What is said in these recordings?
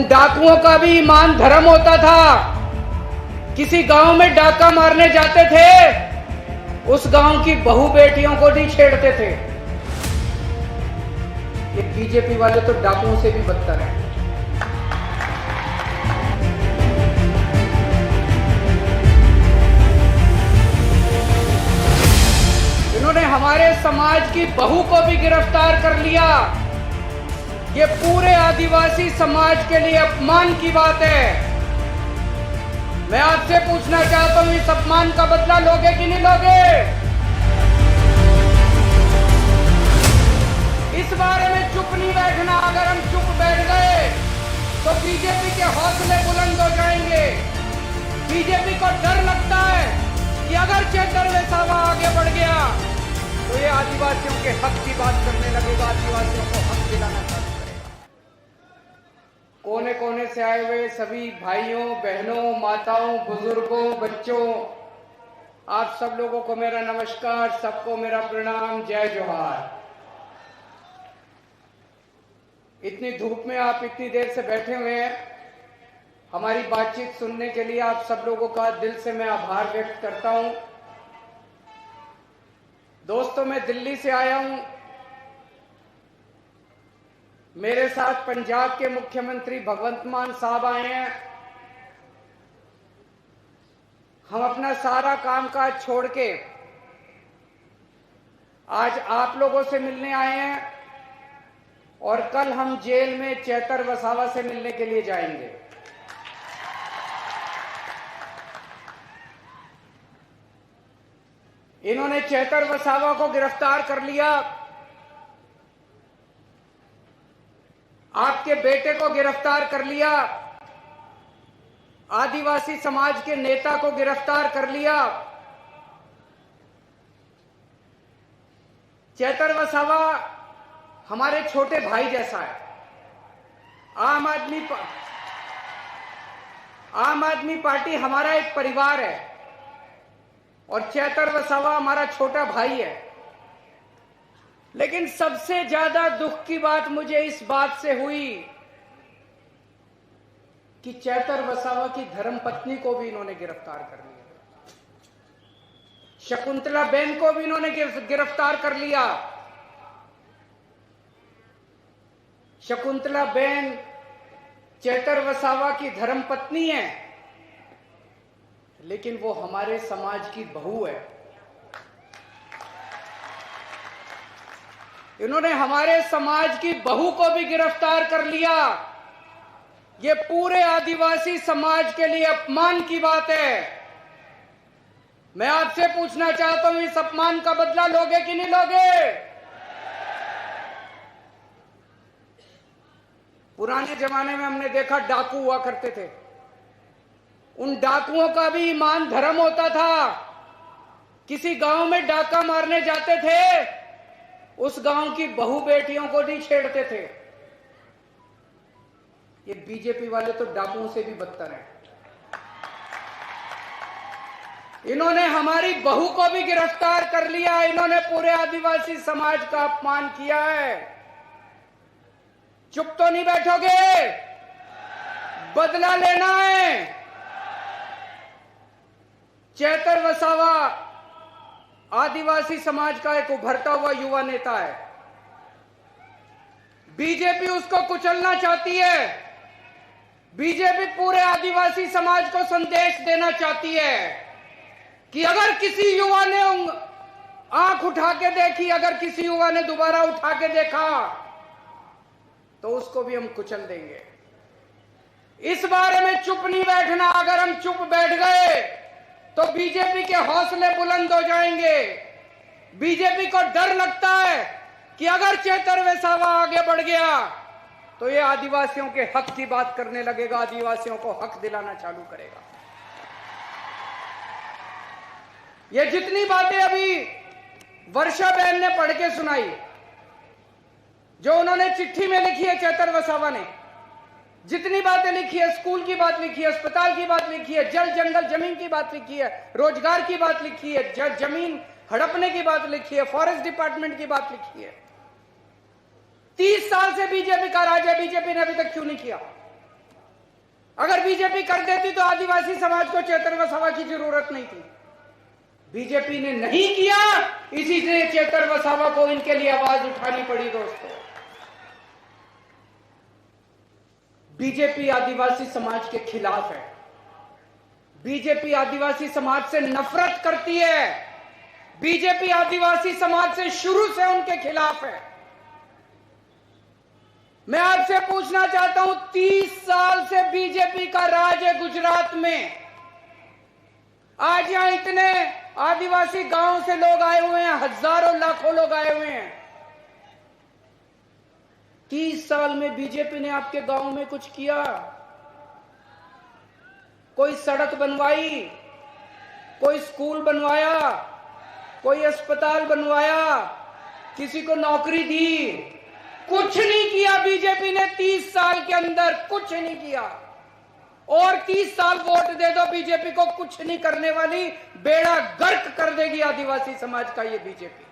डाकुओं का भी ईमान धर्म होता था। किसी गांव में डाका मारने जाते थे, उस गांव की बहू बेटियों को नहीं छेड़ते थे। ये बीजेपी वाले तो डाकुओं से भी बदतर हैं। इन्होंने हमारे समाज की बहू को भी गिरफ्तार कर लिया। ये पूरे आदिवासी समाज के लिए अपमान की बात है। मैं आपसे पूछना चाहता हूं, इस अपमान का बदला लोगे कि नहीं लोगे? इस बारे में चुप नहीं बैठना। अगर हम चुप बैठ गए तो बीजेपी के हौसले बुलंद हो जाएंगे। बीजेपी को डर लगता है कि अगर चेतर वसावा आगे बढ़ गया तो ये आदिवासियों के हक की बात करने लगेगा, आदिवासियों को हक दिलाना चाहता है। कोने कोने से आए हुए सभी भाइयों, बहनों, माताओं, बुजुर्गों, बच्चों, आप सब लोगों को मेरा नमस्कार, सबको मेरा प्रणाम, जय जोहार। इतनी धूप में आप इतनी देर से बैठे हुए हैं, हमारी बातचीत सुनने के लिए आप सब लोगों का दिल से मैं आभार व्यक्त करता हूं। दोस्तों, मैं दिल्ली से आया हूं। मेरे साथ पंजाब के मुख्यमंत्री भगवंत मान साहब आए हैं। हम अपना सारा कामकाज छोड़ के आज आप लोगों से मिलने आए हैं और कल हम जेल में चेतर वसावा से मिलने के लिए जाएंगे। इन्होंने चेतर वसावा को गिरफ्तार कर लिया, आपके बेटे को गिरफ्तार कर लिया, आदिवासी समाज के नेता को गिरफ्तार कर लिया। चेतर वसावा हमारे छोटे भाई जैसा है। आम आदमी पार्टी हमारा एक परिवार है और चेतर वसावा हमारा छोटा भाई है। लेकिन सबसे ज्यादा दुख की बात मुझे इस बात से हुई कि चेतर वसावा की धर्मपत्नी को भी इन्होंने गिरफ्तार कर लिया। शकुंतला बेन को भी इन्होंने गिरफ्तार कर लिया। शकुंतला बेन चेतर वसावा की धर्मपत्नी है, लेकिन वो हमारे समाज की बहू है। इन्होंने हमारे समाज की बहू को भी गिरफ्तार कर लिया। ये पूरे आदिवासी समाज के लिए अपमान की बात है। मैं आपसे पूछना चाहता हूं, इस अपमान का बदला लोगे कि नहीं लोगे? पुराने जमाने में हमने देखा डाकू हुआ करते थे। उन डाकुओं का भी ईमान धर्म होता था। किसी गांव में डाका मारने जाते थे, उस गांव की बहू बेटियों को नहीं छेड़ते थे। ये बीजेपी वाले तो डाकुओं से भी बदतर हैं। इन्होंने हमारी बहू को भी गिरफ्तार कर लिया। इन्होंने पूरे आदिवासी समाज का अपमान किया है। चुप तो नहीं बैठोगे? बदला लेना है। चेतर वसावा आदिवासी समाज का एक उभरता हुआ युवा नेता है। बीजेपी उसको कुचलना चाहती है। बीजेपी पूरे आदिवासी समाज को संदेश देना चाहती है कि अगर किसी युवा ने आंख उठा के देखी, अगर किसी युवा ने दोबारा उठा के देखा, तो उसको भी हम कुचल देंगे। इस बारे में चुप नहीं बैठना। अगर हम चुप बैठ गए तो बीजेपी के हौसले बुलंद हो जाएंगे। बीजेपी को डर लगता है कि अगर चेतर वसावा आगे बढ़ गया तो ये आदिवासियों के हक की बात करने लगेगा, आदिवासियों को हक दिलाना चालू करेगा। ये जितनी बातें अभी वर्षा बहन ने पढ़ के सुनाई, जो उन्होंने चिट्ठी में लिखी है, चेतर वसावा ने जितनी बातें लिखी है, स्कूल की बात लिखी है, अस्पताल की बात लिखी है, जल जंगल जमीन की बात लिखी है, रोजगार की बात लिखी है, जमीन हड़पने की बात लिखी है, फॉरेस्ट डिपार्टमेंट की बात लिखी है। 30 साल से बीजेपी का राज है, बीजेपी ने अभी तक क्यों नहीं किया? अगर बीजेपी कर देती तो आदिवासी समाज को चेतर वसावा की जरूरत नहीं थी। बीजेपी ने नहीं किया, इसीलिए चेतर वसावा को इनके लिए आवाज उठानी पड़ी। दोस्तों, बीजेपी आदिवासी समाज के खिलाफ है। बीजेपी आदिवासी समाज से नफरत करती है। बीजेपी आदिवासी समाज से शुरू से उनके खिलाफ है। मैं आपसे पूछना चाहता हूं, 30 साल से बीजेपी का राज है गुजरात में। आज यहां इतने आदिवासी गांव से लोग आए हुए हैं, हजारों लाखों लोग आए हुए हैं। 30 साल में बीजेपी ने आपके गांव में कुछ किया? कोई सड़क बनवाई, कोई स्कूल बनवाया, कोई अस्पताल बनवाया, किसी को नौकरी दी? कुछ नहीं किया बीजेपी ने 30 साल के अंदर, कुछ नहीं किया। और 30 साल वोट दे दो बीजेपी को, कुछ नहीं करने वाली, बेड़ा गर्क कर देगी आदिवासी समाज का ये बीजेपी।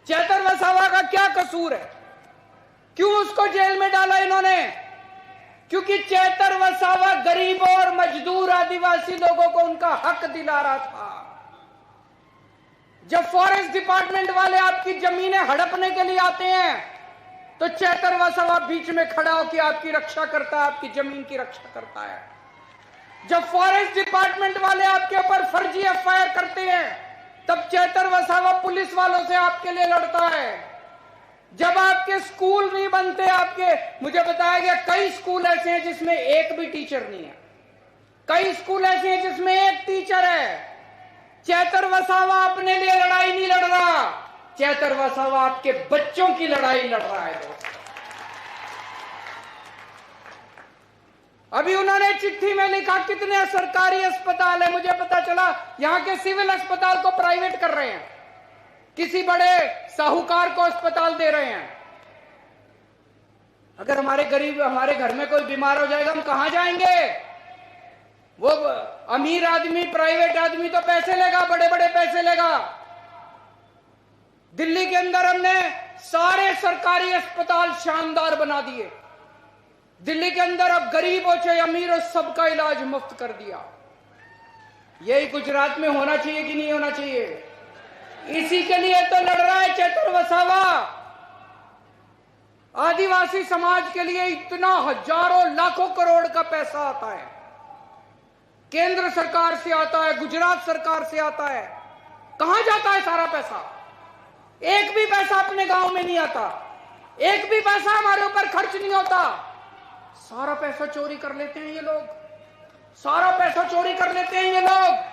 चेतर वसावा का क्या कसूर है? क्यों उसको जेल में डाला इन्होंने? क्योंकि चेतर वसावा गरीबों और मजदूर आदिवासी लोगों को उनका हक दिला रहा था। जब फॉरेस्ट डिपार्टमेंट वाले आपकी जमीनें हड़पने के लिए आते हैं तो चेतर वसावा बीच में खड़ा होकर आपकी रक्षा करता है, आपकी जमीन की रक्षा करता है। जब फॉरेस्ट डिपार्टमेंट वाले आपके ऊपर फर्जी एफआईआर करते हैं तब चेतर वसावा पुलिस वालों से आपके लिए लड़ता है। जब आपके स्कूल नहीं बनते, मुझे बताया गया कई स्कूल ऐसे हैं जिसमें एक भी टीचर नहीं है, कई स्कूल ऐसे हैं जिसमें एक टीचर है। चेतर वसावा अपने लिए लड़ाई नहीं लड़ रहा, चेतर वसावा आपके बच्चों की लड़ाई लड़ रहा है। दोस्तों, अभी उन्होंने चिट्ठी में लिखा कितने सरकारी अस्पताल है, मुझे पता चला यहां के सिविल अस्पताल को प्राइवेट कर रहे हैं, किसी बड़े साहूकार को अस्पताल दे रहे हैं। अगर हमारे घर में कोई बीमार हो जाएगा, हम कहां जाएंगे? वो अमीर आदमी, प्राइवेट आदमी तो पैसे लेगा, बड़े बड़े पैसे लेगा। दिल्ली के अंदर हमने सारे सरकारी अस्पताल शानदार बना दिए। दिल्ली के अंदर अब गरीब हो चाहे अमीर हो, सबका इलाज मुफ्त कर दिया। यही गुजरात में होना चाहिए कि नहीं होना चाहिए? इसी के लिए तो लड़ रहा है चेतर वसावा। आदिवासी समाज के लिए इतना हजारों लाखों करोड़ का पैसा आता है, केंद्र सरकार से आता है, गुजरात सरकार से आता है। कहां जाता है सारा पैसा? एक भी पैसा अपने गांव में नहीं आता, एक भी पैसा हमारे ऊपर खर्च नहीं होता। सारा पैसा चोरी कर लेते हैं ये लोग, सारा पैसा चोरी कर लेते हैं ये लोग।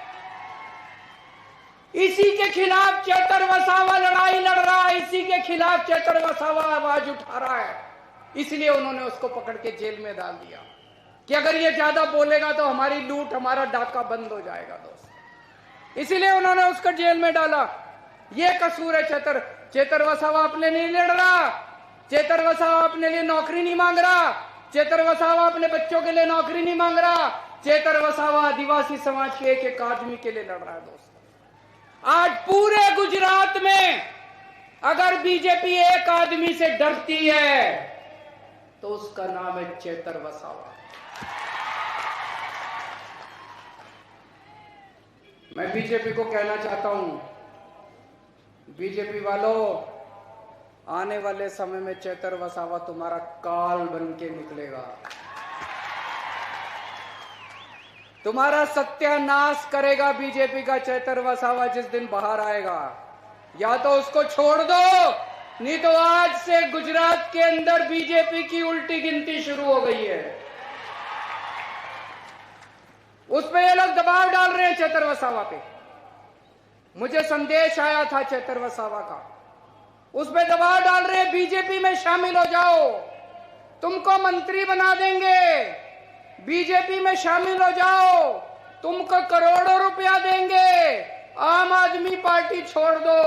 इसी के खिलाफ चेतर वसावा लड़ाई लड़ रहा है, इसी के खिलाफ चेतर वसावा आवाज उठा रहा है। इसलिए उन्होंने उसको पकड़ के जेल में डाल दिया कि अगर ये ज्यादा बोलेगा तो हमारी लूट, हमारा डाका बंद हो जाएगा। दोस्त, इसीलिए उन्होंने उसको जेल में डाला। ये कसूर है चेतर वसावा अपने नहीं लड़ रहा, चेतर वसावा अपने लिए नौकरी नहीं मांग रहा, चेतर वसावा अपने बच्चों के लिए नौकरी नहीं मांग रहा, चेतर वसावा आदिवासी समाज के एक एक आदमी के लिए लड़ रहा है। दोस्त, आज पूरे गुजरात में अगर बीजेपी एक आदमी से डरती है तो उसका नाम है चेतर वसावा। मैं बीजेपी को कहना चाहता हूं, बीजेपी वालों, आने वाले समय में चेतर वसावा तुम्हारा काल बन के निकलेगा, तुम्हारा सत्यानाश करेगा बीजेपी का चेतर वसावा जिस दिन बाहर आएगा। या तो उसको छोड़ दो, नहीं तो आज से गुजरात के अंदर बीजेपी की उल्टी गिनती शुरू हो गई है। उस पे ये लोग दबाव डाल रहे हैं चेतर वसावा पे। मुझे संदेश आया था चेतर वसावा का, उस पे दबाव डाल रहे हैं बीजेपी में शामिल हो जाओ, तुमको मंत्री बना देंगे, बीजेपी में शामिल हो जाओ, तुमको करोड़ों रुपया देंगे, आम आदमी पार्टी छोड़ दो।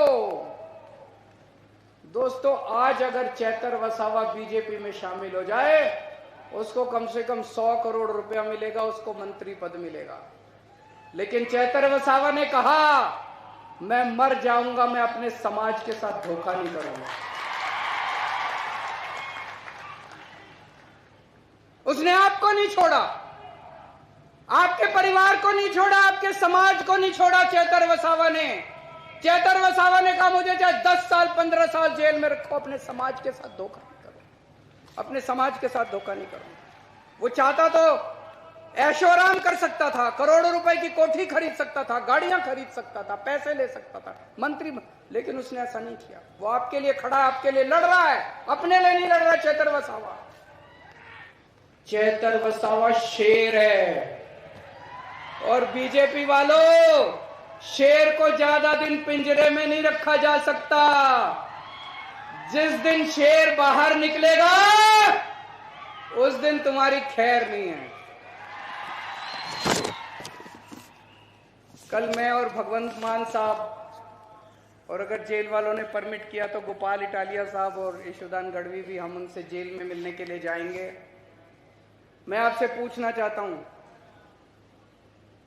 दोस्तों, आज अगर चेतर वसावा बीजेपी में शामिल हो जाए, उसको कम से कम 100 करोड़ रुपया मिलेगा, उसको मंत्री पद मिलेगा। लेकिन चेतर वसावा ने कहा, मैं मर जाऊंगा, मैं अपने समाज के साथ धोखा नहीं करूंगा। उसने आपको नहीं छोड़ा, आपके परिवार को नहीं छोड़ा, आपके समाज को नहीं छोड़ा। चेतर वसावा ने कहा मुझे चाहे 10 साल 15 साल जेल में रखो, अपने समाज के साथ धोखा नहीं करो, अपने समाज के साथ धोखा नहीं करो। वो चाहता तो ऐशोआराम कर सकता था, करोड़ों रुपए की कोठी खरीद सकता था, गाड़ियां खरीद सकता था, पैसे ले सकता था, मंत्री, लेकिन उसने ऐसा नहीं किया। वो आपके लिए खड़ा, आपके लिए लड़ रहा है, अपने लिए नहीं लड़ रहा। चेतर वसावा शेर है। और बीजेपी वालों, शेर को ज्यादा दिन पिंजरे में नहीं रखा जा सकता। जिस दिन शेर बाहर निकलेगा उस दिन तुम्हारी खैर नहीं है। कल मैं और भगवंत मान साहब, और अगर जेल वालों ने परमिट किया तो गोपाल इटालिया साहब और यशोदान गढ़वी भी, हम उनसे जेल में मिलने के लिए जाएंगे। मैं आपसे पूछना चाहता हूं,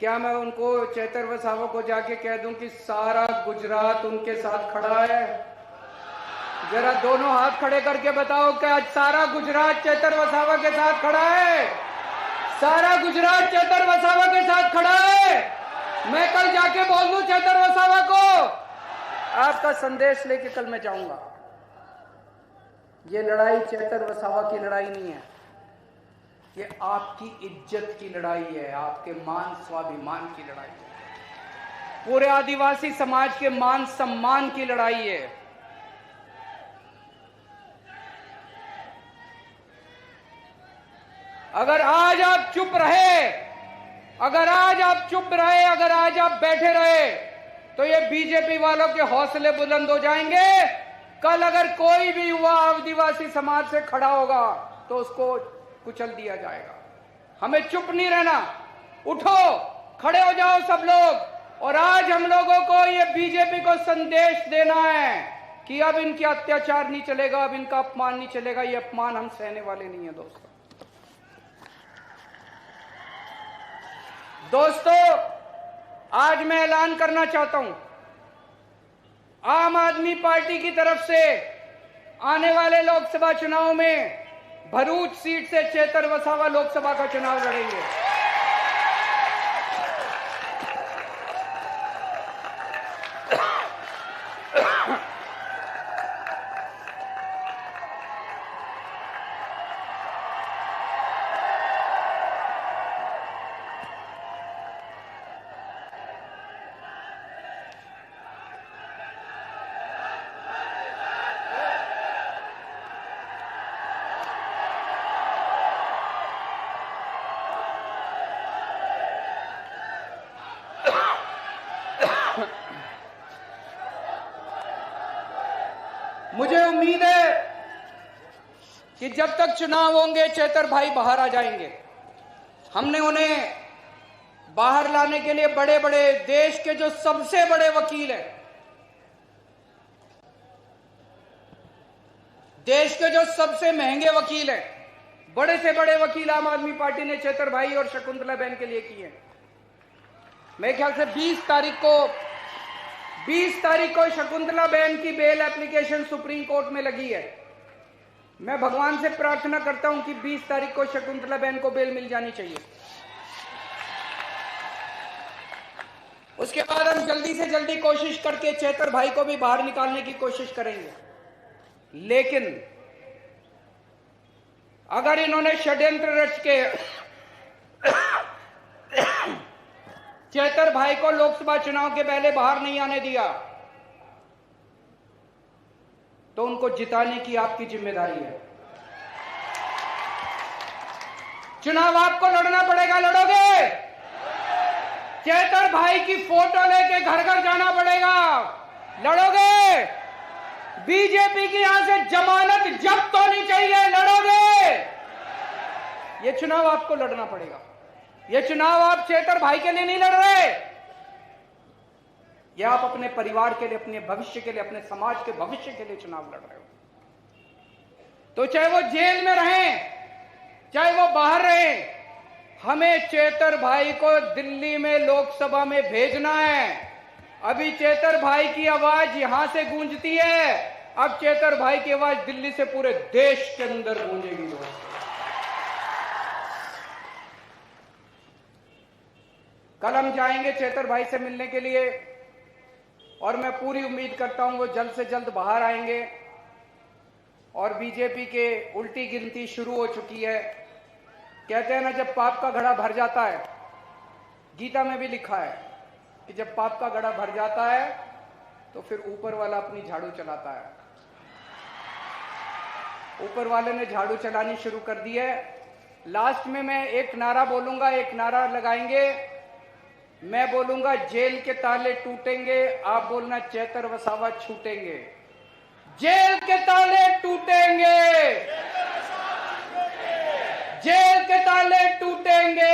क्या मैं उनको, चेतर वसावा को जाके कह दूं कि सारा गुजरात उनके साथ खड़ा है? जरा दोनों हाथ खड़े करके बताओ कि आज सारा गुजरात चेतर वसावा के साथ खड़ा है? सारा गुजरात चेतर वसावा के साथ खड़ा है? मैं कल जाके बोल दूं चेतर वसावा को, आपका संदेश लेके कल मैं जाऊंगा। ये लड़ाई चेतर वसावा की लड़ाई नहीं है, ये आपकी इज्जत की लड़ाई है, आपके मान स्वाभिमान की लड़ाई है, पूरे आदिवासी समाज के मान सम्मान की लड़ाई है। अगर आज आप चुप रहे, अगर आज आप बैठे रहे, तो ये बीजेपी वालों के हौसले बुलंद हो जाएंगे। कल अगर कोई भी युवा आदिवासी समाज से खड़ा होगा तो उसको कुचल दिया जाएगा। हमें चुप नहीं रहना, उठो, खड़े हो जाओ सब लोग। और आज हम लोगों को ये बीजेपी को संदेश देना है कि अब इनके अत्याचार नहीं चलेगा, अब इनका अपमान नहीं चलेगा। ये अपमान हम सहने वाले नहीं है दोस्तों, आज मैं ऐलान करना चाहता हूं, आम आदमी पार्टी की तरफ से आने वाले लोकसभा चुनाव में भरूच सीट से चेतर वसावा लोकसभा का चुनाव लड़ेंगे। मुझे उम्मीद है कि जब तक चुनाव होंगे चेतर भाई बाहर आ जाएंगे। हमने उन्हें बाहर लाने के लिए बड़े बड़े, देश के जो सबसे बड़े वकील हैं, देश के जो सबसे महंगे वकील हैं, बड़े से बड़े वकील आम आदमी पार्टी ने चेतर भाई और शकुंतला बहन के लिए किए। मेरे ख्याल से 20 तारीख को शकुंतला बहन की बेल एप्लीकेशन सुप्रीम कोर्ट में लगी है। मैं भगवान से प्रार्थना करता हूं कि 20 तारीख को शकुंतला बहन को बेल मिल जानी चाहिए। उसके बाद हम जल्दी से जल्दी कोशिश करके चेतर भाई को भी बाहर निकालने की कोशिश करेंगे। लेकिन अगर इन्होंने षड्यंत्र रच के चेतर भाई को लोकसभा चुनाव के पहले बाहर नहीं आने दिया, तो उनको जिताने की आपकी जिम्मेदारी है। चुनाव आपको लड़ना पड़ेगा, लड़ोगे? चेतर भाई की फोटो लेके घर घर जाना पड़ेगा, लड़ोगे? बीजेपी की यहां से जमानत जब्त होनी चाहिए, लड़ोगे? ये चुनाव आपको लड़ना पड़ेगा। ये चुनाव आप चेतर भाई के लिए नहीं लड़ रहे, ये आप अपने परिवार के लिए, अपने भविष्य के लिए, अपने समाज के भविष्य के लिए चुनाव लड़ रहे हो। तो चाहे वो जेल में रहें, चाहे वो बाहर रहें, हमें चेतर भाई को दिल्ली में लोकसभा में भेजना है। अभी चेतर भाई की आवाज यहां से गूंजती है, अब चेतर भाई की आवाज दिल्ली से पूरे देश के अंदर गूंजेगी। कल हम जाएंगे चेतर भाई से मिलने के लिए और मैं पूरी उम्मीद करता हूं वो जल्द से जल्द बाहर आएंगे। और बीजेपी के उल्टी गिनती शुरू हो चुकी है। कहते हैं ना, जब पाप का घड़ा भर जाता है, गीता में भी लिखा है कि जब पाप का घड़ा भर जाता है तो फिर ऊपर वाला अपनी झाड़ू चलाता है। ऊपर वाले ने झाड़ू चलानी शुरू कर दी है। लास्ट में मैं एक नारा बोलूंगा, एक नारा लगाएंगे। मैं बोलूंगा जेल के ताले टूटेंगे, आप बोलना चेतर वसावा छूटेंगे। जेल के ताले टूटेंगे, जेल के ताले टूटेंगे,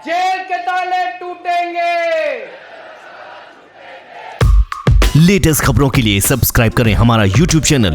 जेल के ताले टूटेंगे। लेटेस्ट खबरों के लिए सब्सक्राइब करें हमारा YouTube चैनल